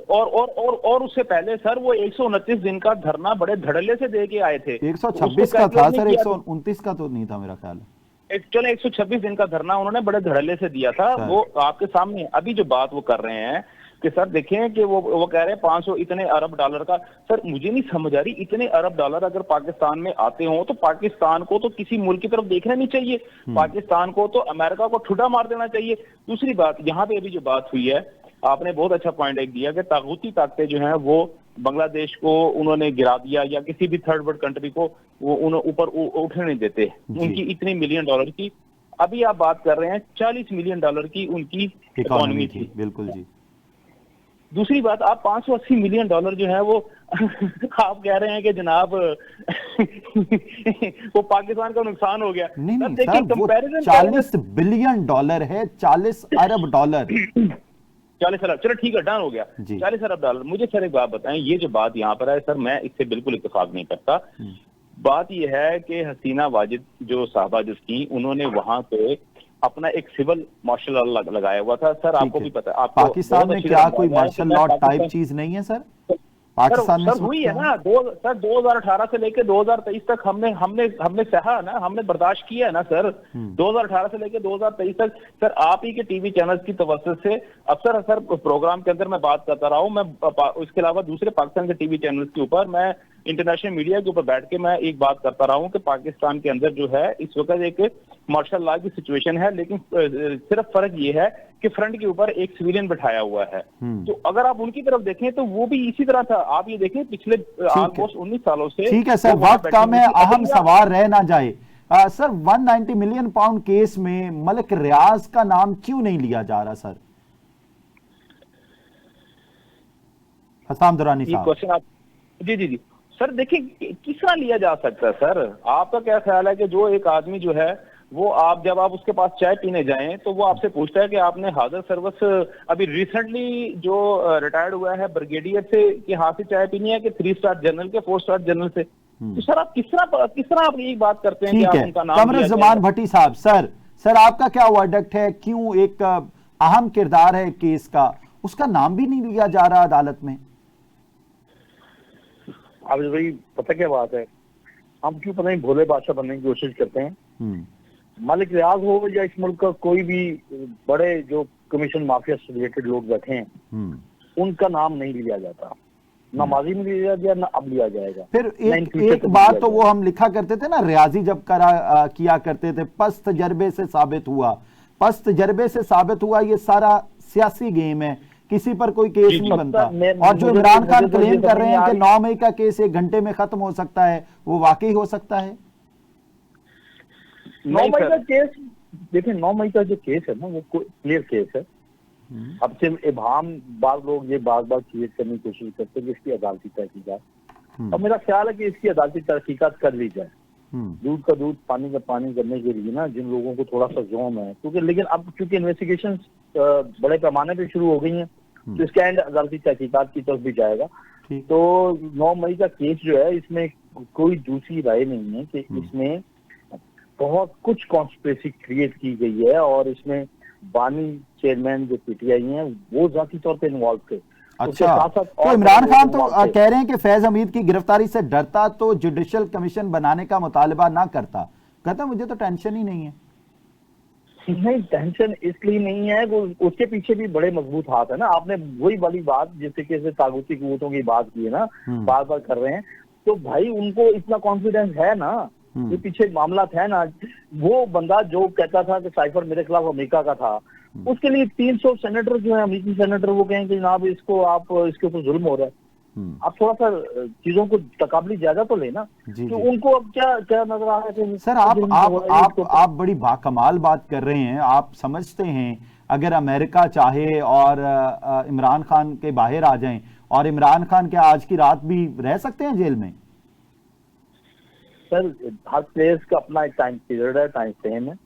और उससे पहले सर वो 129 दिन का धरना बड़े धड़ल्ले से दे के आए थे। 126 का था सर, 129 का तो नहीं था मेरा ख्याल है। चलो 126 दिन का धरना उन्होंने बड़े धड़ल्ले से दिया था, वो आपके सामने। अभी जो बात वो कर रहे हैं कि सर देखें कि वो कह रहे हैं 500 इतने अरब डॉलर का। सर मुझे नहीं समझ आ रही, इतने अरब डॉलर अगर पाकिस्तान में आते हो तो पाकिस्तान को तो किसी मुल्क की तरफ देखना नहीं चाहिए, पाकिस्तान को तो अमेरिका को ठुड्डा मार देना चाहिए। दूसरी बात यहाँ पे अभी जो बात हुई है, आपने बहुत अच्छा पॉइंट एक दिया कि तागूती ताकतें जो हैं वो बांग्लादेश को उन्होंने गिरा दिया या किसी भी थर्ड वर्ल्ड कंट्री को वो ऊपर उठने नहीं देते उनकी इतने $मिलियन की। अभी आप बात कर रहे हैं $40 मिलियन की उनकी इकोनॉमी थी। बिल्कुल जी। दूसरी बात, आप $580 मिलियन जो है वो आप कह रहे हैं कि जनाब वो पाकिस्तान का नुकसान हो गया। नहीं सर, वो $40 बिलियन है, $40 अरब। 40 अरब, चलो ठीक है, डन हो गया। $40 अरब। मुझे सर एक बात बताएं, ये जो बात यहाँ पर है सर, मैं इससे बिल्कुल इत्तेफाक नहीं करता। बात यह है कि हसीना वाजिद जो साहबा जो थी, उन्होंने वहां पे अपना एक सिविल मार्शल लॉ लगाया हुआ था। सर आपको भी पता है, पाकिस्तान में क्या कोई मार्शल लॉ टाइप चीज नहीं है सर? पाकिस्तान में हुई है ना। सर 2018 से लेकर 2023 तक हमने सहा ना, हमने बर्दाश्त किया है ना सर। 2018 से लेकर 2023 तक सर आप ही के टीवी चैनल्स की तवज्जुह से अक्सर प्रोग्राम के अंदर मैं बात करता रहा हूँ। मैं इसके अलावा दूसरे पाकिस्तान के टीवी चैनल्स के ऊपर मैं इंटरनेशनल मीडिया के ऊपर बैठ के मैं एक बात करता रहा हूँ कि पाकिस्तान के अंदर जो है इस वक्त एक मार्शल लॉ की सिचुएशन है, लेकिन सिर्फ फर्क ये है कि फ्रंट के ऊपर एक सिविलियन बैठाया हुआ है। तो अगर आप उनकी तरफ देखें तो वो भी इसी तरह था। आप ये देखें पिछले ऑलमोस्ट 19 सालों से। ठीक है सर, वक्त कम है, अहम सवाल रह ना जाए। सर 190 मिलियन पाउंड केस में मलिक रियाज का नाम क्यों नहीं लिया जा रहा सर? हसाम दुरानी साहब, क्वेश्चन आप जी सर देखिए किस तरह लिया जा सकता है सर? आपका क्या ख्याल है कि जो एक आदमी जो है वो आप जब आप उसके पास चाय पीने जाएं तो वो आपसे पूछता है कि आपने हाजिर सर्विस अभी रिसेंटली जो रिटायर्ड हुआ है ब्रिगेडियर से कि हाथ से चाय पीनी है कि 3 स्टार जनरल के 4 स्टार जनरल से? तो सर आप किस तरह आप यही बात करते हैं कि आप उनका नाम कमर जमान भट्टी साहब, सर आपका क्या वर्डिक्ट है? क्यों एक अहम किरदार है केस का, उसका नाम भी नहीं लिया जा रहा अदालत में? अब भाई पता क्या बात है, हम क्यों पता नहीं भोले बादशाह बनने की कोशिश करते हैं। मलिक रियाज हो या इस मुल्क का कोई भी बड़े जो कमीशन माफिया से रिलेटेड लोग बैठे हैं, उनका नाम नहीं लिया जाता, ना माजी में लिया गया ना अब लिया जाएगा। फिर एक बात तो वो हम लिखा करते थे ना, रियाजी जब किया करते थे, पस तजर्बे से साबित हुआ, पस तजर्बे से साबित हुआ। ये सारा सियासी गेम है, किसी पर कोई केस नहीं बनता। और जो इमरान खान क्लेम कर रहे हैं कि 9 मई का केस 1 घंटे में खत्म हो सकता है, वो वाकई हो सकता है? 9 मई का केस देखिए, 9 मई का जो केस है ना वो क्लियर केस है। अब से इबाम बार लोग ये बार क्रिएट करने की कोशिश करते हैं कि इसकी अदालती तहकीकात, और मेरा ख्याल है कि इसकी अदालती तहकीकात कर ली जाए। दूध का दूध पानी का पानी करने के लिए ना जिन लोगों को थोड़ा सा जोम है, क्योंकि लेकिन अब क्योंकि इन्वेस्टिगेशन बड़े पैमाने पे शुरू हो गई हैं, तो इसका एंड अदालती तहकीकात की तरफ भी जाएगा। तो 9 मई का केस जो है, इसमें कोई दूसरी राय नहीं है कि इसमें बहुत कुछ कॉन्स्पिरेसी क्रिएट की गई है, और इसमें बानी चेयरमैन जो पीटीआई हैं वो जाती तौर पे इन्वॉल्व थे। अच्छा, तो इमरान खान तो कह रहे हैं कि फैज हमीद की गिरफ्तारी से डरता तो जुडिशल कमीशन बनाने का मुतालबा ना करता। कहता मुझे तो टेंशन ही नहीं है। नहीं, टेंशन इसलिए नहीं है, वो उसके पीछे भी बड़े मजबूत हाथ है ना। आपने वही वाली बात जिस तरीके से ताकूती कुव्वतों की बात की है ना, बार बार कर रहे हैं, तो भाई उनको इतना कॉन्फिडेंस है ना, ये पीछे मामला है ना। वो बंदा जो कहता था कि साइफर मेरे खिलाफ अमेरिका का था, उसके लिए 300 सेनेटर जो है अमेरिकी सेनेटर वो कहें कि जनाब इसको आप इसके ऊपर जुल्म हो रहा है, आप थोड़ा सा चीजों को तकाबली जायजा तो लेना। तो उनको अब क्या नजर आ रहा है? सर आप बड़ी बाकमाल बात कर रहे हैं। आप समझते हैं अगर अमेरिका चाहे और इमरान खान के बाहर आ जाएं, और इमरान खान के आज की रात भी रह सकते हैं जेल में? सर हर प्लेयर्स का अपना एक टाइम पीरियड है, टाइम फ्रेम है।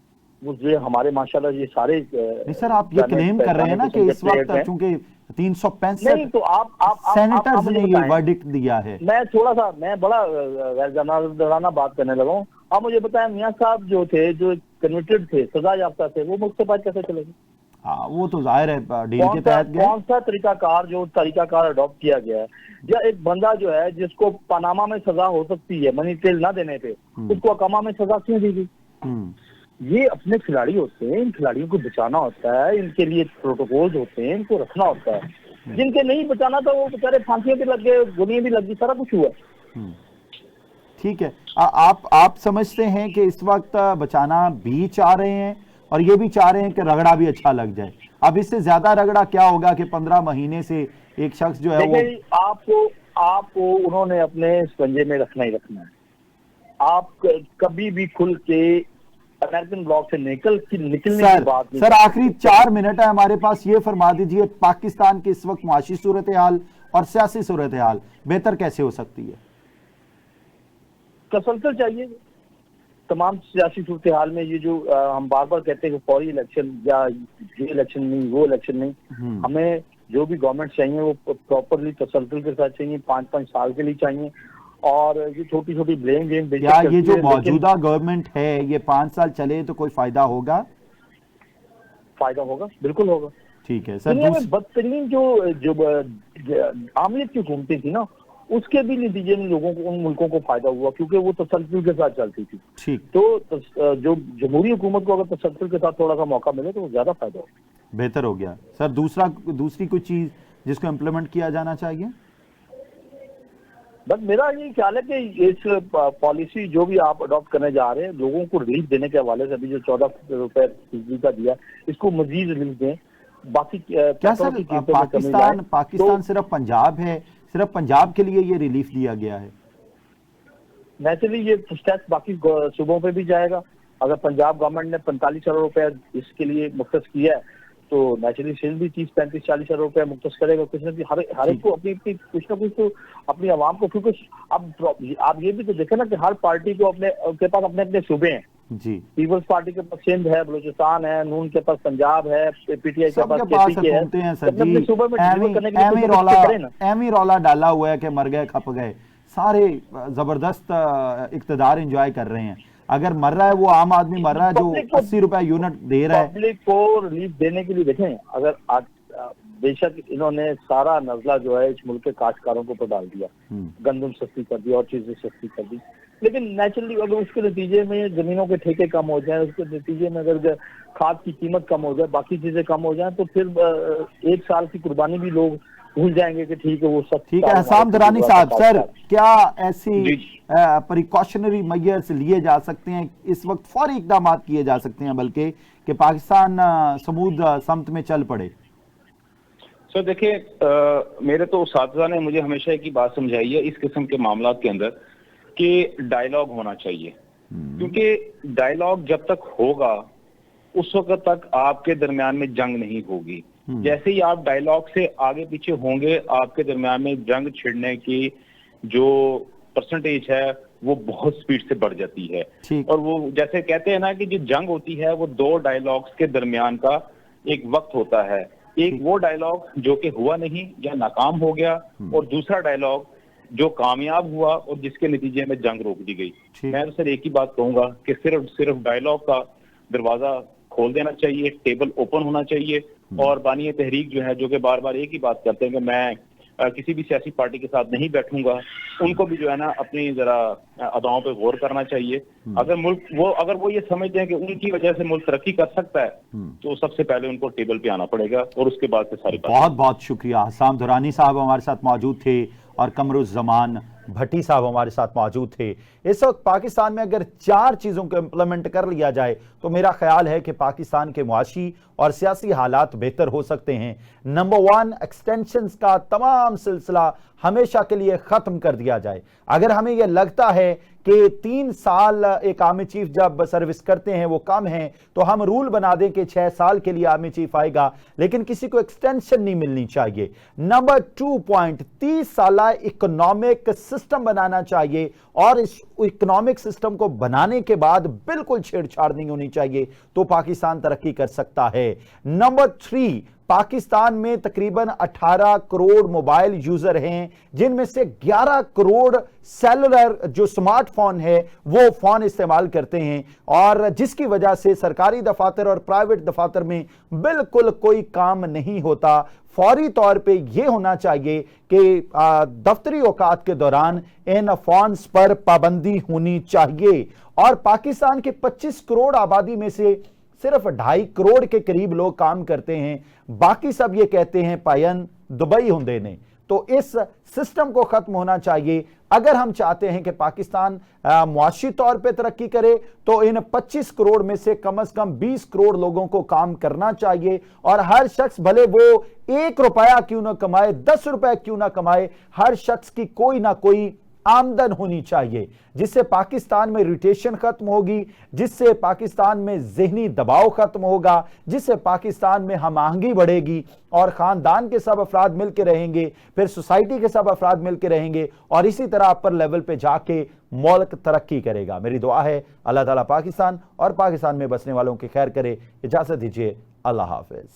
मुझे हमारे माशाल्लाह ये सारे नहीं सर, आप ये क्लेम कर रहे हैं ना कि इस वक्त चूंकि 365 नहीं, तो आप सेनेटर्स ने ये वर्डिक्ट दिया है। मैं बड़ा गैरजनाना बात करने लगा हूँ। आप मुझे बताएं, मियां साहब जो थे, जो कन्विक्टेड थे, सजा याफ्ता थे, वो मुझसे बात कैसे चलेगी? हाँ, वो तो जाहिर है डील के तहत गए। कौन सा तरीकाकार अडॉप्ट किया गया है? या एक बंदा जो है जिसको पनामा में सजा हो सकती है मनी ट्रेल ना देने पे, उसको अकामा में सजा क्यों दी गई? ये अपने खिलाड़ी होते हैं, इन खिलाड़ियों को बचाना होता है, इनके लिए प्रोटोकॉल्स होते हैं, इनको रखना होता है। जिनके नहीं बचाना था वो बेचारे फांसियों पे लग गए, गोलियां भी लग गई, सारा कुछ हुआ। ठीक है, आप समझते हैं कि इस वक्त बचाना भी चाह रहे हैं और ये भी चाह रहे हैं कि रगड़ा भी अच्छा लग जाए। अब इससे ज्यादा रगड़ा क्या होगा कि 15 महीने से एक शख्स जो है वो आपको उन्होंने अपने पंजे में रखना ही रखना है। आप कभी भी खुल के अमेरिकन ब्लॉक से निकलने की बात नहीं। सर आखिरी 4 मिनट है हमारे पास, ये फरमा दीजिए पाकिस्तान की इस वक्त माशी सूरत हाल और सियासी सूरत हाल बेहतर कैसे हो सकती है? तसलसल चाहिए तमाम सियासी सूरत हाल में। ये जो हम बार बार कहते हैं कि फौरी इलेक्शन या ये इलेक्शन नहीं वो इलेक्शन नहीं, हमें जो भी गवर्नमेंट चाहिए वो प्रॉपरली तसलसल के साथ चाहिए, 5-5 साल के लिए चाहिए। और ये छोटी छोटी ब्लेम गेम, क्या ये जो मौजूदा गवर्नमेंट है ये 5 साल चले तो कोई फायदा होगा? फायदा होगा, बिल्कुल होगा। ठीक है सर। बदतरीन जो आमियत की हुकूमतें थी ना, उसके भी नतीजे में लोगों को, उन मुल्कों को फायदा हुआ, क्योंकि वो तसलसल के साथ चलती थी। ठीक, तो जो जमहूरी हुकूमत को अगर तसलसल के साथ थोड़ा सा मौका मिले तो ज्यादा फायदा हो, बेहतर हो गया। सर दूसरी कोई चीज जिसको इम्प्लीमेंट किया जाना चाहिए? बट मेरा ये ख्याल है कि इस पॉलिसी जो भी आप अडॉप्ट करने जा रहे हैं, लोगों को रिलीफ देने के हवाले से अभी जो 14 रुपए बिजली का दिया, इसको मजीद रिलीफ दें। बाकी क्या सर पाकिस्तान सिर्फ पंजाब है, सिर्फ पंजाब के लिए ये रिलीफ दिया गया है? नेचुरली ये टैक्स बाकी सूबों पे भी जाएगा। अगर पंजाब गवर्नमेंट ने 45 अरब रुपए इसके लिए मुख्तस किया है, तो नेचुरली सिंध भी 30, 35, 40 अरब रुपए मुख्तस करेगा। कुछ ना कुछ हर एक को अपनी कुछ ना कुछ तो अपनी आवाम को, क्योंकि अब आप ये भी तो देखें ना कि हर पार्टी को के पास अपने अपने सूबे हैं जी। पीपल्स पार्टी के पास सिंध है, बलूचिस्तान है, नून के पास पंजाब है, पीटीआई के पास केपी के है। एमी रौला डाला हुआ है कि मर गए खप गए, सारे जबरदस्त इक्तदार एंजॉय कर रहे हैं। अगर मर रहा है वो आम आदमी मर रहा है जो 80 रुपए यूनिट दे रहा है। पब्लिक को रिलीफ देने के लिए देखें, अगर आज बेशक इन्होंने सारा नजला जो है इस मुल्क के काश्तकारों को तो डाल दिया, गंदम सस्ती कर दी और चीजें सस्ती कर दी, लेकिन नेचुरली अगर उसके नतीजे में जमीनों के ठेके कम हो जाए, उसके नतीजे में अगर खाद की कीमत कम हो जाए, बाकी चीजें कम हो जाए, तो फिर एक साल की कुर्बानी भी लोग भूल जाएंगे कि ठीक है वो सब ठीक है। हसाम दरानी साहब, सर क्या ऐसी प्रिकॉशनरी मेजर्स लिए जा सकते हैं इस वक्त, फौरी इकदाम किए जा सकते हैं बल्कि कि पाकिस्तान समूद समत में चल पड़े? सर देखिए, मेरे तो उस्ताद ने मुझे हमेशा एक ही बात समझाई है इस किस्म के मामला के अंदर कि डायलॉग होना चाहिए, क्योंकि डायलॉग जब तक होगा उस वक्त तक आपके दरमियान में जंग नहीं होगी। जैसे ही आप डायलॉग से आगे पीछे होंगे, आपके दरमियान में जंग छिड़ने की जो परसेंटेज है वो बहुत स्पीड से बढ़ जाती है। और वो जैसे कहते हैं ना कि जो जंग होती है वो दो डायलॉग्स के दरमियान का एक वक्त होता है, एक वो डायलॉग जो कि हुआ नहीं या नाकाम हो गया, और दूसरा डायलॉग जो कामयाब हुआ और जिसके नतीजे में जंग रोक दी गई। मैं तो सर एक ही बात कहूंगा कि सिर्फ डायलॉग का दरवाजा खोल देना चाहिए, टेबल ओपन होना चाहिए, और बानी तहरीक जो है, जो कि बार बार एक ही बात करते हैं कि मैं किसी भी सियासी पार्टी के साथ नहीं बैठूंगा, उनको भी जो है ना अपनी जरा अदाओं पे गौर करना चाहिए। अगर वो ये समझते हैं कि उनकी वजह से मुल्क तरक्की कर सकता है, तो सबसे पहले उनको टेबल पे आना पड़ेगा और उसके बाद से सारी बहुत बहुत शुक्रिया। हसाम दुरानी साहब हमारे साथ मौजूद थे और कमरुज़्ज़मान भट्टी साहब हमारे साथ मौजूद थे। इस वक्त पाकिस्तान में अगर 4 चीज़ों को इम्प्लीमेंट कर लिया जाए तो मेरा ख्याल है कि पाकिस्तान के मुआशी और सियासी हालात बेहतर हो सकते हैं। नंबर 1, एक्सटेंशंस का तमाम सिलसिला हमेशा के लिए ख़त्म कर दिया जाए। अगर हमें यह लगता है कि 3 साल एक आर्मी चीफ जब सर्विस करते हैं वो कम है, तो हम रूल बना दें कि 6 साल के लिए आर्मी चीफ आएगा, लेकिन किसी को एक्सटेंशन नहीं मिलनी चाहिए। नंबर 2 पॉइंट, 30 साल इकोनॉमिक सिस्टम बनाना चाहिए, और इस इकोनॉमिक सिस्टम को बनाने के बाद बिल्कुल छेड़छाड़ नहीं होनी चाहिए, तो पाकिस्तान तरक्की कर सकता है। नंबर 3, पाकिस्तान में तकरीबन 18 करोड़ मोबाइल यूजर हैं, जिनमें से 11 करोड़ सेलुलर जो स्मार्टफोन है वो फोन इस्तेमाल करते हैं, और जिसकी वजह से सरकारी दफातर और प्राइवेट दफातर में बिल्कुल कोई काम नहीं होता। फौरी तौर पे ये होना चाहिए कि दफ्तरी औकात के दौरान इन फोन्स पर पाबंदी होनी चाहिए। और पाकिस्तान के 25 करोड़ आबादी में से सिर्फ 2.5 करोड़ के करीब लोग काम करते हैं, बाकी सब ये कहते हैं पायन दुबई होंदे ने। तो इस सिस्टम को खत्म होना चाहिए। अगर हम चाहते हैं कि पाकिस्तान मुआशी तौर पे तरक्की करे, तो इन 25 करोड़ में से कम 20 करोड़ लोगों को काम करना चाहिए, और हर शख्स भले वो 1 रुपया क्यों ना कमाए, 10 रुपए क्यों ना कमाए, हर शख्स की कोई ना कोई आमदन होनी चाहिए, जिससे पाकिस्तान में रोटेशन खत्म होगी, जिससे पाकिस्तान में जहनी दबाव खत्म होगा, जिससे पाकिस्तान में हम आहंगी बढ़ेगी, और खानदान के सब अफराद मिलकर रहेंगे, फिर सोसाइटी के सब अफराद मिलकर रहेंगे, और इसी तरह अपर लेवल पे जाके मुल्क तरक्की करेगा। मेरी दुआ है अल्लाह ताला पाकिस्तान और पाकिस्तान में बसने वालों की खैर करे। इजाजत दीजिए, अल्लाह हाफिज।